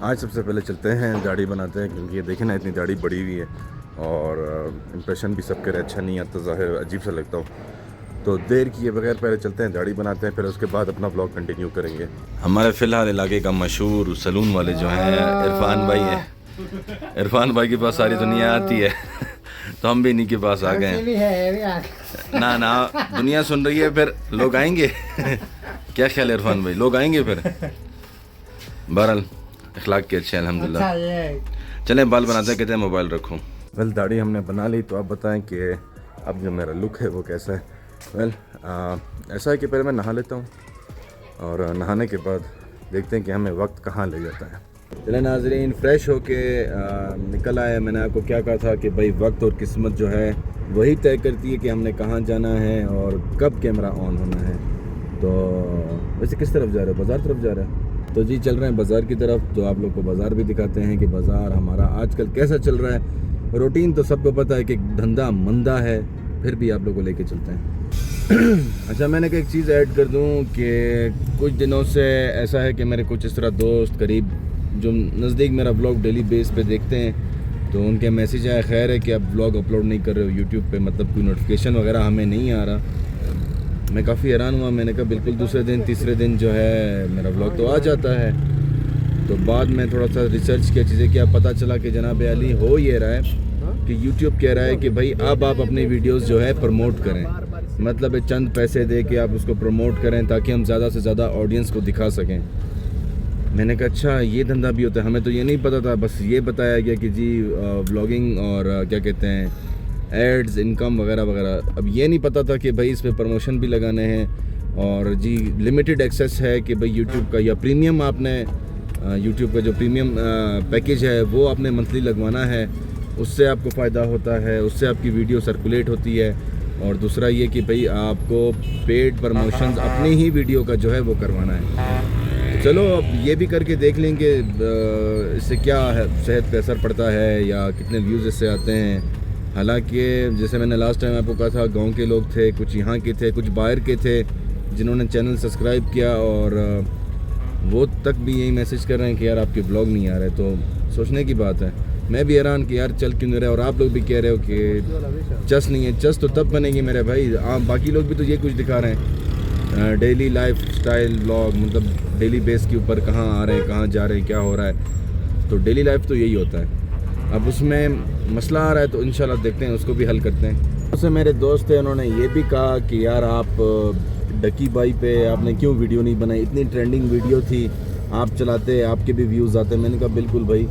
आज सबसे पहले चलते हैं दाढ़ी बनाते हैं, क्योंकि ये देखें ना इतनी दाढ़ी बड़ी हुई है और इम्प्रेशन भी सबके अच्छा नहीं आता, ज़ाहिर अजीब सा लगता हूँ। तो देर किए बगैर पहले चलते हैं दाढ़ी बनाते हैं, फिर उसके बाद अपना ब्लॉग कंटिन्यू करेंगे। हमारे फ़िलहाल इलाके का मशहूर सलून वाले जो हैं इरफान भाई हैं। इरफान भाई के पास सारी दुनिया आती है तो हम भी इन्हीं के पास आ गए हैं। ना ना दुनिया सुन रही है, फिर लोग आएंगे क्या ख्याल है इरफान भाई, लोग आएंगे फिर? बहरहाल अखलाक के अच्छे अल्हम्दुलिल्लाह। चलें बाल बनाते हैं, कहते हैं मोबाइल रखूं। वेल दाढ़ी हमने बना ली, तो आप बताएं कि अब जो मेरा लुक है वो कैसा है। वेल ऐसा है कि पहले मैं नहा लेता हूँ और नहाने के बाद देखते हैं कि हमें वक्त कहाँ ले जाता है। चले नाज़रीन, फ़्रेश होके निकल आए। मैंने आपको क्या कहा था कि भाई वक्त और किस्मत जो है वही तय करती है कि हमने कहाँ जाना है और कब कैमरा ऑन होना है। तो वैसे किस तरफ जा रहे हो? बाज़ार तरफ जा रहे हैं? तो जी चल रहे हैं बाज़ार की तरफ। तो आप लोग को बाज़ार भी दिखाते हैं कि बाज़ार हमारा आजकल कैसा चल रहा है। रूटीन तो सबको पता है कि धंधा मंदा है, फिर भी आप लोग को लेके चलते हैं। अच्छा, मैंने एक चीज़ ऐड कर दूं कि कुछ दिनों से ऐसा है कि मेरे कुछ इस तरह दोस्त करीब जो नज़दीक मेरा ब्लॉग डेली बेस पे देखते हैं, तो उनके मैसेज आया खैर है कि अब ब्लॉग अपलोड नहीं कर रहे हो यूट्यूब पे, मतलब कोई नोटिफिकेशन वगैरह हमें नहीं आ रहा। मैं काफ़ी हैरान हुआ। मैंने कहा बिल्कुल दूसरे दिन तीसरे दिन जो है मेरा ब्लॉग तो आ जाता है। तो बाद में थोड़ा सा रिसर्च किया, चीज़ें क्या, पता चला कि जनाब अली हो ये रहा है कि यूट्यूब कह रहा है कि भाई अब आप अपनी वीडियोस जो है प्रमोट करें, मतलब चंद पैसे दे के आप उसको प्रमोट करें ताकि हम ज़्यादा से ज़्यादा ऑडियंस को दिखा सकें। मैंने कहा अच्छा ये धंधा भी होता है, हमें तो ये नहीं पता था। बस ये बताया गया कि जी व्लॉगिंग और क्या कहते हैं एड्स, इनकम वगैरह वगैरह। अब ये नहीं पता था कि भाई इस पर प्रमोशन भी लगाने हैं और जी लिमिटेड एक्सेस है कि भाई यूट्यूब का या प्रीमियम आपने यूट्यूब का जो प्रीमियम पैकेज है वो आपने मंथली लगवाना है, उससे आपको फ़ायदा होता है, उससे आपकी वीडियो सर्कुलेट होती है। और दूसरा ये कि भाई आपको पेड प्रमोशंस अपनी ही वीडियो का जो है वो करवाना है। चलो अब ये भी करके देख लेंगे इससे क्या है, सेहत पे असर पड़ता है या कितने व्यूज़ इससे आते हैं। हालांकि जैसे मैंने लास्ट टाइम आपको कहा था, गांव के लोग थे, कुछ यहाँ के थे, कुछ बाहर के थे जिन्होंने चैनल सब्सक्राइब किया और वो तक भी यही मैसेज कर रहे हैं कि यार आपके ब्लॉग नहीं आ रहे। तो सोचने की बात है। मैं भी हैरान कि यार चल क्यों नहीं रहे, और आप लोग भी कह रहे हो कि चस नहीं है। चस तो तब बनेगी मेरे भाई, आप बाकी लोग भी तो ये कुछ दिखा रहे हैं, डेली लाइफ स्टाइल व्लॉग, मतलब डेली बेस के ऊपर कहाँ आ रहे हैं, कहाँ जा रहे हैं, क्या हो रहा है। तो डेली लाइफ तो यही होता है। अब उसमें मसला आ रहा है तो इंशाल्लाह देखते हैं, उसको भी हल करते हैं। उससे मेरे दोस्त थे, उन्होंने ये भी कहा कि यार आप डकी बाई पे आपने क्यों वीडियो नहीं बनाई, इतनी ट्रेंडिंग वीडियो थी, आप चलाते आपके भी व्यूज़ आते। मैंने कहा बिल्कुल भाई,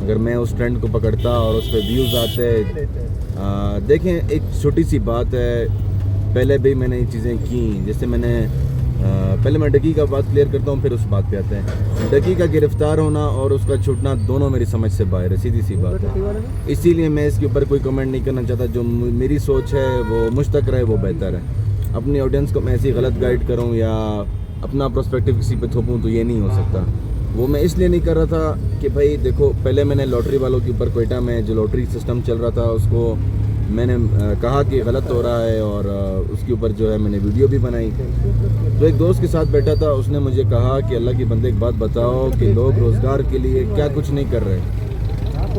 अगर मैं उस ट्रेंड को पकड़ता और उस पर व्यूज़ आते। देखें एक छोटी सी बात है, पहले भी मैंने ये चीज़ें की, जैसे मैंने पहले मैं डकी का बात क्लियर करता हूँ, फिर उस बात पे आते हैं। डकी का गिरफ्तार होना और उसका छूटना दोनों मेरी समझ से बाहर है, सीधी सी बात है। इसीलिए मैं इसके ऊपर कोई कमेंट नहीं करना चाहता। जो मेरी सोच है वो मुझ तक रहे, वो बेहतर है। अपनी ऑडियंस को मैं ऐसी गलत गाइड करूँ या अपना पर्सपेक्टिव किसी पे थोपूँ तो ये नहीं हो सकता। वो मैं इसलिए नहीं कर रहा था कि भाई देखो, पहले मैंने लॉटरी वालों के ऊपर कोयटा में जो लॉटरी सिस्टम चल रहा था उसको मैंने कहा कि गलत हो रहा है और उसके ऊपर जो है मैंने वीडियो भी बनाई। तो एक दोस्त के साथ बैठा था, उसने मुझे कहा कि अल्लाह की बंदे एक बात बताओ कि लोग रोज़गार के लिए क्या कुछ नहीं कर रहे।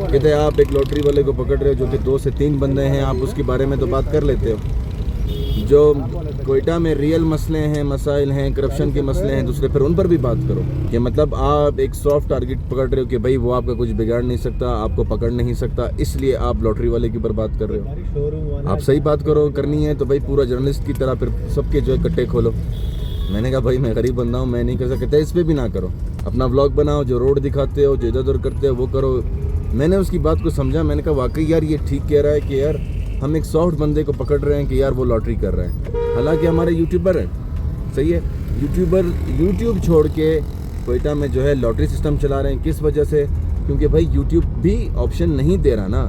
कहते आप एक लॉटरी वाले को पकड़ रहे हो जो कि 2 से 3 बंदे हैं, आप उसके बारे में तो बात कर लेते हो। जो कोयटा में रियल मसले हैं, मसाइल हैं, करप्शन के मसले हैं दूसरे, फिर उन पर भी बात करो। कि मतलब आप एक सॉफ्ट टारगेट पकड़ रहे हो कि भाई वो आपका कुछ बिगाड़ नहीं सकता, आपको पकड़ नहीं सकता, इसलिए आप लॉटरी वाले के ऊपर बात कर रहे हो। आप सही बात करो, करनी है तो भाई पूरा जर्नलिस्ट की तरह फिर सबके जो है कट्टे खोलो। मैंने कहा भाई मैं गरीब बंदा हूँ, मैं नहीं कर सकता। इस पर भी ना करो, अपना व्लॉग बनाओ, जो रोड दिखाते हो, जो इधर उधर करते हो वो करो। मैंने उसकी बात को समझा, मैंने कहा वाकई यार ये ठीक कह रहा है कि यार हम एक सॉफ्ट बंदे को पकड़ रहे हैं कि यार वो लॉटरी कर रहे हैं, हालांकि हमारे यूट्यूबर हैं। सही है, यूट्यूब छोड़ के कोयटा में जो है लॉटरी सिस्टम चला रहे हैं। किस वजह से? क्योंकि भाई यूट्यूब भी ऑप्शन नहीं दे रहा ना।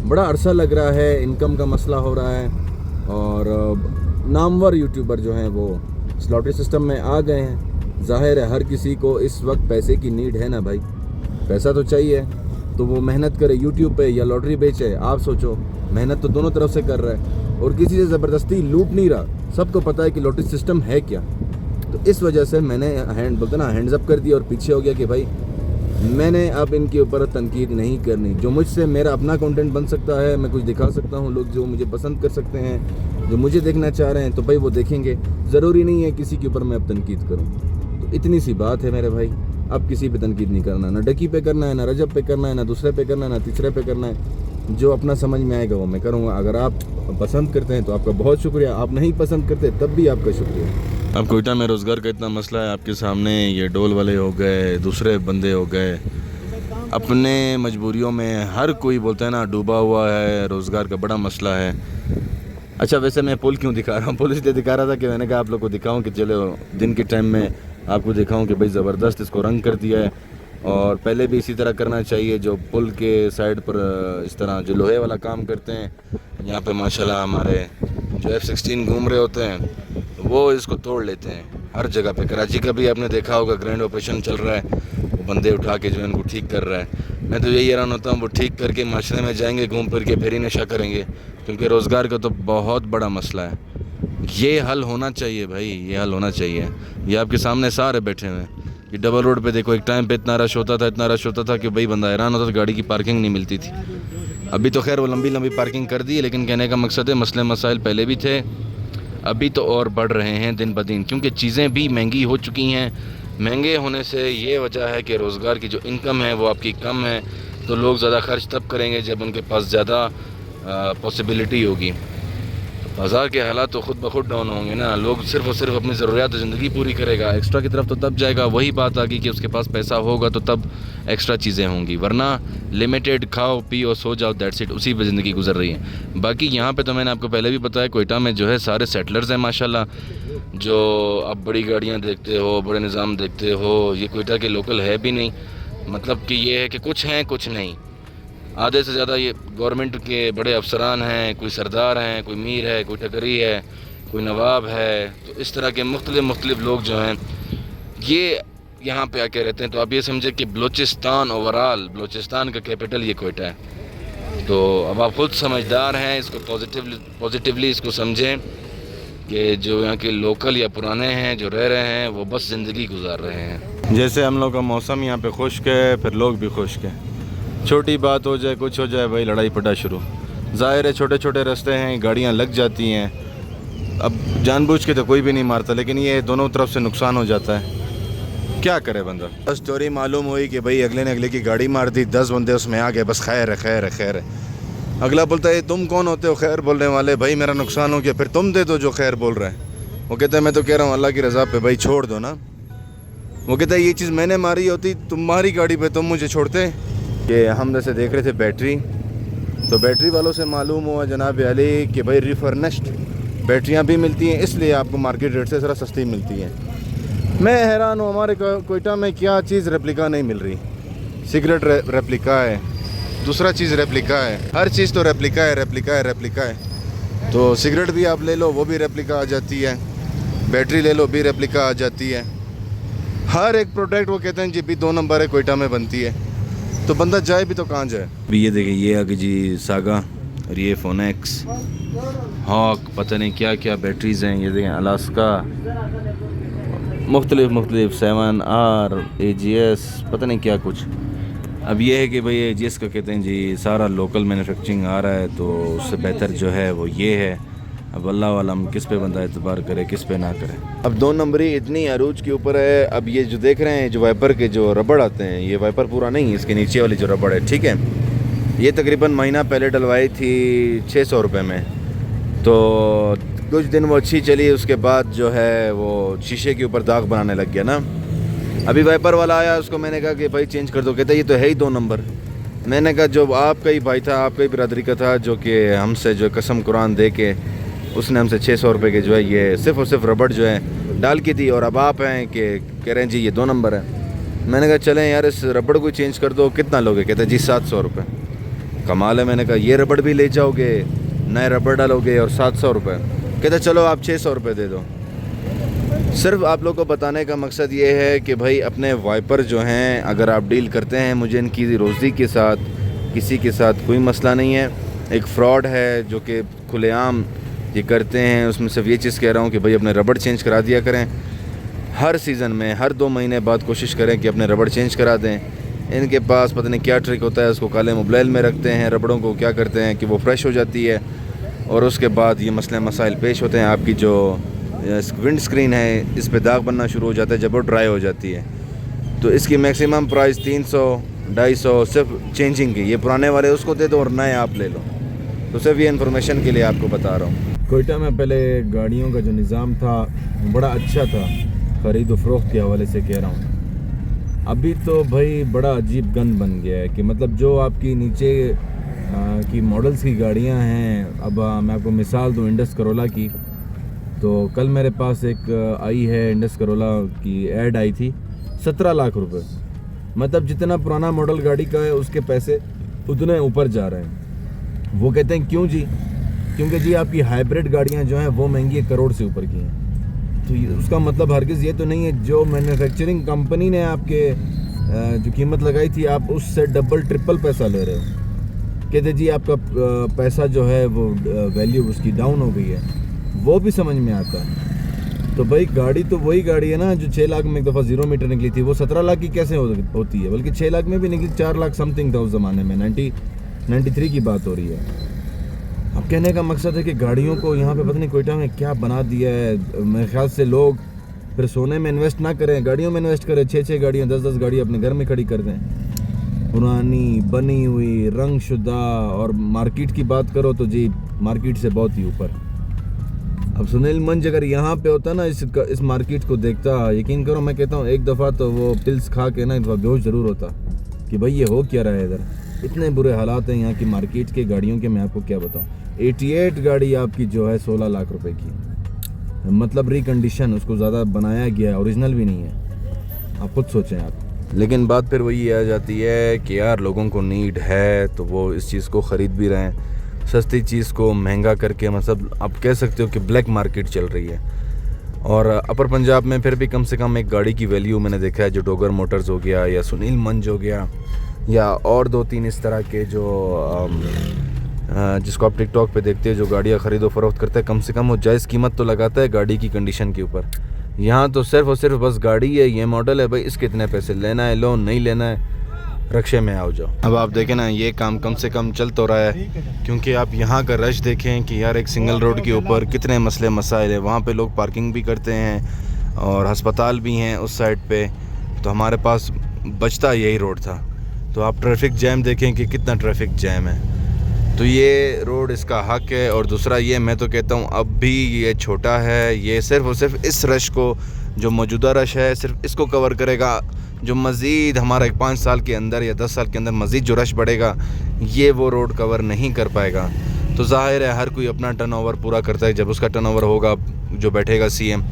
बड़ा अरसा लग रहा है, इनकम का मसला हो रहा है और नामवर यूट्यूबर जो हैं वो इस लॉटरी सिस्टम में आ गए हैं। जाहिर है हर किसी को इस वक्त पैसे की नीड है ना भाई, पैसा तो चाहिए, तो वो मेहनत करे यूट्यूब पे या लॉटरी बेचे। आप सोचो, मेहनत तो दोनों तरफ से कर रहा है और किसी से ज़बरदस्ती लूट नहीं रहा। सबको पता है कि लॉटरी सिस्टम है क्या। तो इस वजह से मैंने हैंड्स अप कर दिया और पीछे हो गया कि भाई मैंने अब इनके ऊपर तनकीद नहीं करनी। जो मुझसे मेरा अपना कंटेंट बन सकता है, मैं कुछ दिखा सकता हूँ, लोग जो मुझे पसंद कर सकते हैं, जो मुझे देखना चाह रहे हैं तो भाई वो देखेंगे। ज़रूरी नहीं है किसी के ऊपर मैं अब तनकीद करूँ। तो इतनी सी बात है मेरे भाई, अब किसी पे तनकीद नहीं करना, ना डकी पे करना है, ना रजब पे करना है, ना दूसरे पे करना है, ना तीसरे पे करना है। जो अपना समझ में आएगा वो मैं करूँगा। अगर आप पसंद करते हैं तो आपका बहुत शुक्रिया, आप नहीं पसंद करते तब भी आपका शुक्रिया। अब कोयटा में रोज़गार का इतना मसला है आपके सामने, ये डोल वाले हो गए, दूसरे बंदे हो गए, अपने मजबूरियों में हर कोई बोलता है ना डूबा हुआ है, रोज़गार का बड़ा मसला है। अच्छा वैसे मैं पुल क्यों दिखा रहा हूँ? पुल इसलिए दिखा रहा था कि मैंने कहा आप लोग को दिखाऊँ कि चलो दिन के टाइम में आपको दिखाऊँ कि भाई ज़बरदस्त इसको रंग कर दिया है। और पहले भी इसी तरह करना चाहिए, जो पुल के साइड पर इस तरह जो लोहे वाला काम करते हैं, यहाँ पे माशाल्लाह हमारे जो F-16 घूम रहे होते हैं वो इसको तोड़ लेते हैं हर जगह पे। कराची का भी आपने देखा होगा, ग्रैंड ऑपरेशन चल रहा है, वो बंदे उठा के जो है उनको ठीक कर रहा है। मैं तो यही हैरान होता हूँ, वो ठीक करके माशरे में जाएंगे, घूम फिर के फिर ही नशा करेंगे, क्योंकि रोज़गार का तो बहुत बड़ा मसला है। ये हल होना चाहिए भाई, ये हल होना चाहिए। ये आपके सामने सारे बैठे हुए हैं। ये डबल रोड पे देखो, एक टाइम पे इतना रश होता था कि भाई बंदा हैरान होता था, गाड़ी की पार्किंग नहीं मिलती थी। अभी तो खैर वो लंबी लंबी पार्किंग कर दी है, लेकिन कहने का मकसद है मसले मसाइल पहले भी थे, अभी तो और बढ़ रहे हैं दिन ब दिन, क्योंकि चीज़ें भी महंगी हो चुकी हैं। महंगे होने से ये वजह है कि रोज़गार की जो इनकम है वो आपकी कम है, तो लोग ज़्यादा खर्च तब करेंगे जब उनके पास ज़्यादा पॉसिबिलिटी होगी। बाज़ार के हालात तो ख़ुद ब खुद डाउन होंगे ना, लोग सिर्फ़ और सिर्फ अपनी ज़रूरियात ज़िंदगी पूरी करेगा, एक्स्ट्रा की तरफ तो तब जाएगा। वही बात आ गई कि उसके पास पैसा होगा तो तब एक्स्ट्रा चीज़ें होंगी, वरना लिमिटेड खाओ पी और सो जाओ, दैट्स इट, उसी पे ज़िंदगी गुजर रही है। बाकी यहाँ पे तो मैंने आपको पहले भी बताया, कोयटा में जो है सारे सेटलर्स हैं माशाल्लाह। जो आप बड़ी गाड़ियाँ देखते हो, बड़े निज़ाम देखते हो, ये कोयटा के लोकल है भी नहीं। मतलब कि ये है कि कुछ हैं कुछ नहीं, आधे से ज़्यादा ये गवर्नमेंट के बड़े अफसरान हैं, कोई सरदार हैं, कोई मीर है, कोई टकरी है, कोई नवाब है। तो इस तरह के मुख्तलिफ लोग जो हैं ये यहाँ पे आके रहते हैं। तो आप ये समझे कि बलूचिस्तान ओवरऑल, बलूचिस्तान का कैपिटल ये कोयटा है। तो अब आप खुद समझदार हैं, इसको पॉजिटिवली इसको समझें कि जो यहाँ के लोकल या पुराने हैं जो रह रहे हैं वो बस ज़िंदगी गुजार रहे हैं। जैसे हम लोग का मौसम यहाँ पे खुश्क है, फिर लोग भी खुश्क हैं। छोटी बात हो जाए, कुछ हो जाए, भाई लड़ाई पटा शुरू। ज़ाहिर है छोटे छोटे रास्ते हैं, गाड़ियाँ लग जाती हैं। अब जानबूझ के तो कोई भी नहीं मारता, लेकिन ये दोनों तरफ से नुकसान हो जाता है, क्या करे बंदा। बस स्टोरी मालूम हुई कि भाई अगले ने अगले की गाड़ी मार दी, 10 बंदे उसमें आ गए, बस खैर है खैर है खैर है। अगला बोलता है तुम कौन होते हो खैर बोलने वाले, भाई मेरा नुकसान हो गया, फिर तुम दे दो जो खैर बोल रहे हैं। वो कहता है मैं तो कह रहा हूँ अल्लाह की रज़ा पे भाई छोड़ दो ना। वो कहता है ये चीज़ मैंने मारी होती तुम्हारी गाड़ी पे तुम मुझे छोड़ते। कि हम जैसे देख रहे थे बैटरी, तो बैटरी वालों से मालूम हुआ जनाब अली कि भाई रिफर्निश्ड बैटरियां भी मिलती हैं, इसलिए आपको मार्केट रेट से ज़रा सस्ती मिलती हैं। मैं हैरान हूँ, हमारे कोयटा में क्या चीज़ रेप्लिका नहीं मिल रही। सिगरेट रेप्लिका है, दूसरा चीज़ रेप्लिका है, हर चीज़ तो रेप्लिका है रेप्लिका है रेप्लिका है। तो सिगरेट भी आप ले लो वो भी रेप्लिका आ जाती है, बैटरी ले लो भी रेप्लिका आ जाती है। हर एक प्रोडक्ट वो कहते हैं जी भी 2 नंबर है कोयटा में बनती है, तो बंदा जाए भी तो कहाँ जाए। अभी ये देखिए ये आगे जी सागा और ये फोनेक्स, हॉक, पता नहीं क्या क्या बैटरीज़ हैं। ये देखें अलास्का, मुख्तलिफ 7R AGS, पता नहीं क्या कुछ। अब ये है कि भाई AGS का कहते हैं जी सारा लोकल मैन्युफैक्चरिंग आ रहा है, तो उससे बेहतर जो है वो ये है। अब अल्लाह वालम किस पे बंदा एतबार करे किस पे ना करे। अब 2 नंबरी इतनी अरूज के ऊपर है। अब ये जो देख रहे हैं जो वाइपर के जो रबड़ आते हैं, ये वाइपर पूरा नहीं, इसके नीचे वाली जो रबड़ है, ठीक है, ये तकरीबन महीना पहले डलवाई थी 600 रुपये में। तो कुछ दिन वो अच्छी चली, उसके बाद जो है वो शीशे के ऊपर दाग बनाने लग गया ना। अभी वाइपर वाला आया, उसको मैंने कहा कि भाई चेंज कर दो, कहता ये तो है ही 2 नंबर। मैंने कहा जो आपका ही भाई था, आपका ही बिरादरी का था, जो कि हमसे जो कसम कुरान दे के उसने हमसे 600 रुपये के जो है ये सिर्फ़ और सिर्फ रबड़ जो है डाल की थी, और अब आप हैं कि कह रहे हैं जी ये 2 नंबर है। मैंने कहा चलें यार इस रबड़ को चेंज कर दो, कितना लोगे? कहते जी 700 रुपये। कमाल है। मैंने कहा ये रबड़ भी ले जाओगे, नए रबड़ डालोगे और 700 रुपये? कहते चलो आप 600 रुपये दे दो। सिर्फ आप लोग को बताने का मकसद ये है कि भाई अपने वाइपर जो हैं अगर आप डील करते हैं, मुझे इनकी रोज़ी के साथ किसी के साथ कोई मसला नहीं है। एक फ़्रॉड है जो कि खुलेआम ये करते हैं, उसमें सिर्फ ये चीज़ कह रहा हूँ कि भाई अपने रबड़ चेंज करा दिया करें। हर सीज़न में हर 2 महीने बाद कोशिश करें कि अपने रबड़ चेंज करा दें। इनके पास पता नहीं क्या ट्रिक होता है, उसको काले मोबाइल में रखते हैं, रबड़ों को क्या करते हैं कि वो फ्रेश हो जाती है और उसके बाद ये मसले मसाइल पेश होते हैं। आपकी जो विंड स्क्रीन है इस पे दाग बनना शुरू हो जाता है जब वो ड्राई हो जाती है। तो इसकी मैक्सिमम प्राइस 300-250 सिर्फ चेंजिंग की। ये पुराने वाले उसको दे दो और नए आप ले लो। तो सिर्फ ये इन्फॉर्मेशन के लिए आपको बता रहा हूँ। कोयटा में पहले गाड़ियों का जो निज़ाम था बड़ा अच्छा था, ख़रीद फरोख्त के हवाले से कह रहा हूँ। अभी तो भाई बड़ा अजीब गंद बन गया है कि मतलब जो आपकी नीचे की मॉडल्स की गाड़ियाँ हैं। अब मैं आपको मिसाल दूँ इंडस करोला की, तो कल मेरे पास एक आई है इंडस करोला की ऐड आई थी 17 लाख रुपए। मतलब जितना पुराना मॉडल गाड़ी का है उसके पैसे उतने ऊपर जा रहे हैं। वो कहते हैं क्यों जी? क्योंकि जी आपकी हाइब्रिड गाड़ियाँ जो हैं वो महंगी 1 करोड़ से ऊपर की हैं। तो उसका मतलब हरगिज़ ये तो नहीं है जो मैन्युफैक्चरिंग कंपनी ने आपके जो कीमत लगाई थी आप उससे डबल ट्रिपल पैसा ले रहे हो। कहते जी आपका पैसा जो है वो वैल्यू उसकी डाउन हो गई है, वो भी समझ में आता है। तो भाई गाड़ी तो वही गाड़ी है ना जो 6 लाख में एक दफ़ा 0 मीटर निकली थी, वो 17 लाख की कैसे होती है? बल्कि 6 लाख में भी निकली, 4 लाख समथिंग था उस ज़माने में। 93 की बात हो रही है। अब कहने का मकसद है कि गाड़ियों को यहाँ पे पता नहीं कोयटा में क्या बना दिया है। मेरे ख्याल से लोग फिर सोने में इन्वेस्ट ना करें, गाड़ियों में इन्वेस्ट करें। 6 गाड़ियाँ 10 गाड़ियाँ अपने घर में खड़ी कर दें, पुरानी बनी हुई रंग शुदा। और मार्केट की बात करो तो जी मार्केट से बहुत ही ऊपर। अब सुनील मंज अगर यहाँ पे होता ना इस मार्केट को देखता, यकीन करो मैं कहता हूँ एक दफ़ा तो वो पिल्स खा के ना एक दफ़ा बेहोश ज़रूर होता कि भाई ये हो क्या रहा है इधर। इतने बुरे हालात हैं यहाँ की मार्केट के गाड़ियों के, मैं आपको क्या बताऊँ। 88 गाड़ी आपकी जो है 16 लाख रुपए की, मतलब रिकंडीशन, उसको ज़्यादा बनाया गया है, ओरिजिनल भी नहीं है। आप खुद सोचें आप। लेकिन बात फिर वही आ जाती है कि यार लोगों को नीड है तो वो इस चीज़ को ख़रीद भी रहे हैं। सस्ती चीज़ को महंगा करके, मतलब आप कह सकते हो कि ब्लैक मार्केट चल रही है। और अपर पंजाब में फिर भी कम से कम एक गाड़ी की वैल्यू मैंने देखा है, जो डोगर मोटर्स हो गया या सुनील मंज हो गया या और 2-3 इस तरह के जो जिसको आप टिकटॉक पे देखते हैं जो गाड़ियाँ ख़रीदो फरोख्त करता है, कम से कम वो जायज़ कीमत तो लगाता है गाड़ी की कंडीशन के ऊपर। यहाँ तो सिर्फ़ और सिर्फ बस गाड़ी है, ये मॉडल है, भाई इसके इतने पैसे, लेना है लो, नहीं लेना है रक्शे में आओ जाओ। अब आप देखें ना ये काम कम से कम चल तो रहा है, क्योंकि आप यहाँ का रश देखें कि यार एक सिंगल रोड के ऊपर कितने मसले मसाइल है। वहाँ पे लोग पार्किंग भी करते हैं और हस्पताल भी हैं उस साइड पे। तो हमारे पास बचता यही रोड था। तो आप ट्रैफिक जैम देखें कि कितना ट्रैफिक जैम है। तो ये रोड इसका हक है। और दूसरा ये मैं तो कहता हूँ अब भी ये छोटा है, ये सिर्फ़ और सिर्फ इस रश को, जो मौजूदा रश है, सिर्फ इसको कवर करेगा। जो मज़ीद हमारा 5 साल के अंदर या 10 साल के अंदर मज़ीद जो रश बढ़ेगा, ये वो रोड कवर नहीं कर पाएगा। तो ज़ाहिर है हर कोई अपना टर्नओवर पूरा करता है। जब उसका टर्नओवर होगा, जो बैठेगा सीएम,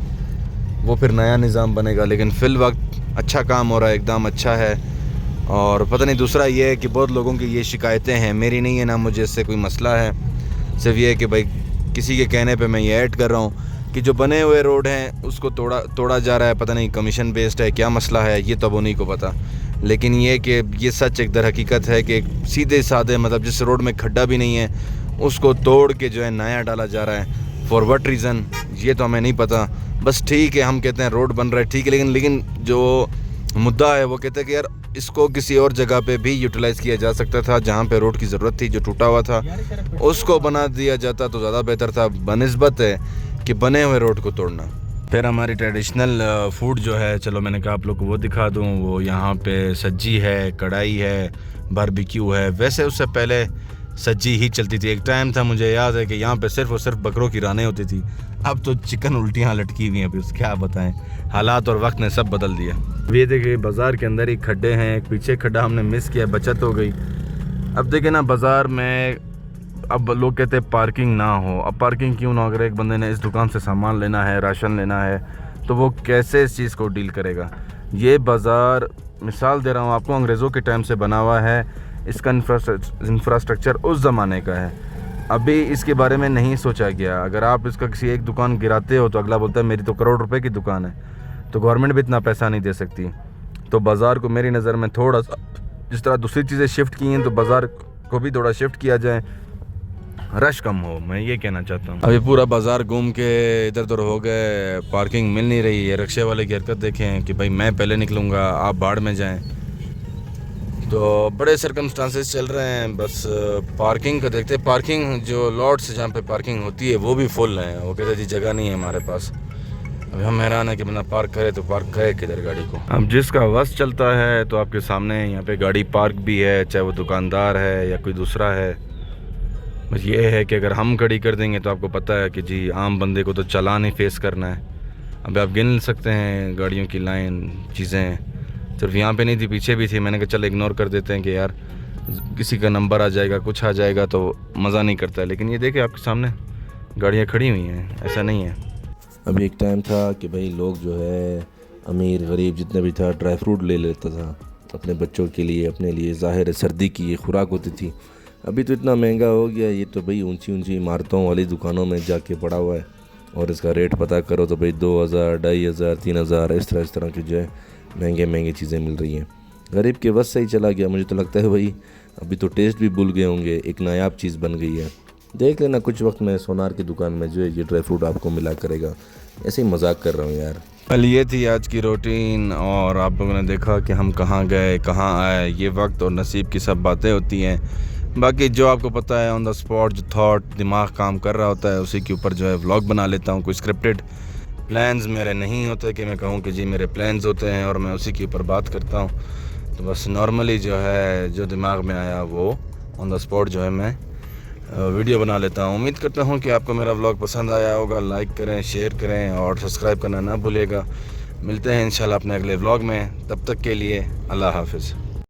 वो फिर नया निज़ाम बनेगा। लेकिन फ़िल वक्त अच्छा काम हो रहा है, एकदम अच्छा है। और पता नहीं दूसरा ये है कि बहुत लोगों की ये शिकायतें हैं, मेरी नहीं है ना, मुझे इससे कोई मसला है। सिर्फ ये है कि भाई किसी के कहने पे मैं ये ऐड कर रहा हूँ कि जो बने हुए रोड हैं उसको तोड़ा जा रहा है। पता नहीं कमीशन बेस्ड है, क्या मसला है, ये तो उन्हीं को पता। लेकिन ये कि ये सच एक दर हकीकत है कि सीधे साधे, मतलब जिस रोड में खड्डा भी नहीं है उसको तोड़ के जो है नया डाला जा रहा है। फॉर वट रीज़न ये तो हमें नहीं पता। बस ठीक है, हम कहते हैं रोड बन रहा है, ठीक है, लेकिन जो मुद्दा है वो कहते हैं कि यार इसको किसी और जगह पे भी यूटिलाइज़ किया जा सकता था, जहाँ पे रोड की ज़रूरत थी, जो टूटा हुआ था उसको बना दिया जाता तो ज़्यादा बेहतर था, बनिस्बत है कि बने हुए रोड को तोड़ना। फिर हमारी ट्रेडिशनल फूड जो है, चलो मैंने कहा आप लोग को वो दिखा दूँ। वो यहाँ पे सज्जी है, कढ़ाई है, बारबेक्यू है। वैसे उससे पहले सज्जी ही चलती थी। एक टाइम था, मुझे याद है कि यहाँ पे सिर्फ़ और सिर्फ बकरों की रानें होती थी। अब तो चिकन उल्टियाँ लटकी हुई हैं। फिर क्या बताएं, हालात और वक्त ने सब बदल दिया। ये देखिए बाज़ार के अंदर ही खड्डे हैं, एक पीछे खड्डा हमने मिस किया, बचत हो गई। अब देखिए ना बाज़ार में अब लोग कहते हैं पार्किंग ना हो। अब पार्किंग क्यों ना हो? अगर एक बंदे ने इस दुकान से सामान लेना है, राशन लेना है, तो वो कैसे इस चीज़ को डील करेगा? ये बाज़ार, मिसाल दे रहा हूँ आपको, अंग्रेज़ों के टाइम से बना हुआ है। इसका इंफ्रास्ट्रक्चर उस ज़माने का है, अभी इसके बारे में नहीं सोचा गया। अगर आप इसका किसी एक दुकान गिराते हो तो अगला बोलता है मेरी तो करोड़ रुपए की दुकान है, तो गवर्नमेंट भी इतना पैसा नहीं दे सकती। तो बाज़ार को मेरी नज़र में थोड़ा सा, जिस तरह दूसरी चीज़ें शिफ्ट की हैं, तो बाज़ार को भी थोड़ा शिफ्ट किया जाए, रश कम हो, मैं ये कहना चाहता हूँ। अभी पूरा बाज़ार घूम के इधर उधर हो गए, पार्किंग मिल नहीं रही है। रिक्शे वाले की हरकत देखें कि भाई मैं पहले निकलूँगा, आप भाड़ में जाएँ। तो बड़े सर्कमस्टांसेस चल रहे हैं, बस पार्किंग का देखते हैं। पार्किंग जो लॉट्स जहाँ पे पार्किंग होती है वो भी फुल है। वो कहते जी जगह नहीं है हमारे पास। अब हम हैरान है कि बंदा पार्क करे तो पार्क करे किधर गाड़ी को। अब जिसका बस चलता है तो आपके सामने यहाँ पे गाड़ी पार्क भी है, चाहे वो दुकानदार है या कोई दूसरा है। बस ये है कि अगर हम खड़ी कर देंगे तो आपको पता है कि जी आम बंदे को तो चालान ही फेस करना है। अब आप गिन सकते हैं गाड़ियों की लाइन, चीज़ें सिर्फ यहाँ पे नहीं थी, पीछे भी थी। मैंने कहा चल इग्नोर कर देते हैं कि यार किसी का नंबर आ जाएगा, कुछ आ जाएगा तो मज़ा नहीं करता है। लेकिन ये देखिए आपके सामने गाड़ियाँ खड़ी हुई हैं, ऐसा नहीं है। अभी एक टाइम था कि भाई लोग जो है अमीर गरीब जितना भी था ड्राई फ्रूट ले लेता था अपने बच्चों के लिए, अपने लिए। ज़ाहिर है सर्दी की ये खुराक होती थी। अभी तो इतना महंगा हो गया, ये तो भाई ऊंची ऊंची इमारतों वाली दुकानों में जाके पड़ा हुआ है। और इसका रेट पता करो तो भाई 2000, 2500, 3000 इस तरह की जो है महंगी चीज़ें मिल रही हैं। गरीब के बस से ही चला गया। मुझे तो लगता है भाई अभी तो टेस्ट भी भूल गए होंगे, एक नायाब चीज़ बन गई है। देख लेना कुछ वक्त में सोनार की दुकान में जो है ये ड्राई फ्रूट आपको मिला करेगा। ऐसे ही मजाक कर रहा हूँ यार। कल ये थी आज की रूटीन, और आप लोगों ने देखा कि हम कहाँ गए कहाँ आए। ये वक्त और नसीब की सब बातें होती हैं। बाकी जो आपको पता है ऑन द स्पॉट जो थॉट दिमाग काम कर रहा होता है उसी के ऊपर जो है व्लॉग बना लेता हूँ। कोई स्क्रिप्टेड प्लान्स मेरे नहीं होते कि मैं कहूँ कि जी मेरे प्लान्स होते हैं और मैं उसी के ऊपर बात करता हूँ। तो बस नॉर्मली जो है जो दिमाग में आया वो ऑन द स्पॉट जो है मैं वीडियो बना लेता हूँ। उम्मीद करता हूँ कि आपको मेरा व्लॉग पसंद आया होगा। लाइक करें, शेयर करें और सब्सक्राइब करना ना भूलिएगा। मिलते हैं इंशाल्लाह अपने अगले व्लॉग में। तब तक के लिए अल्लाह हाफ़िज़।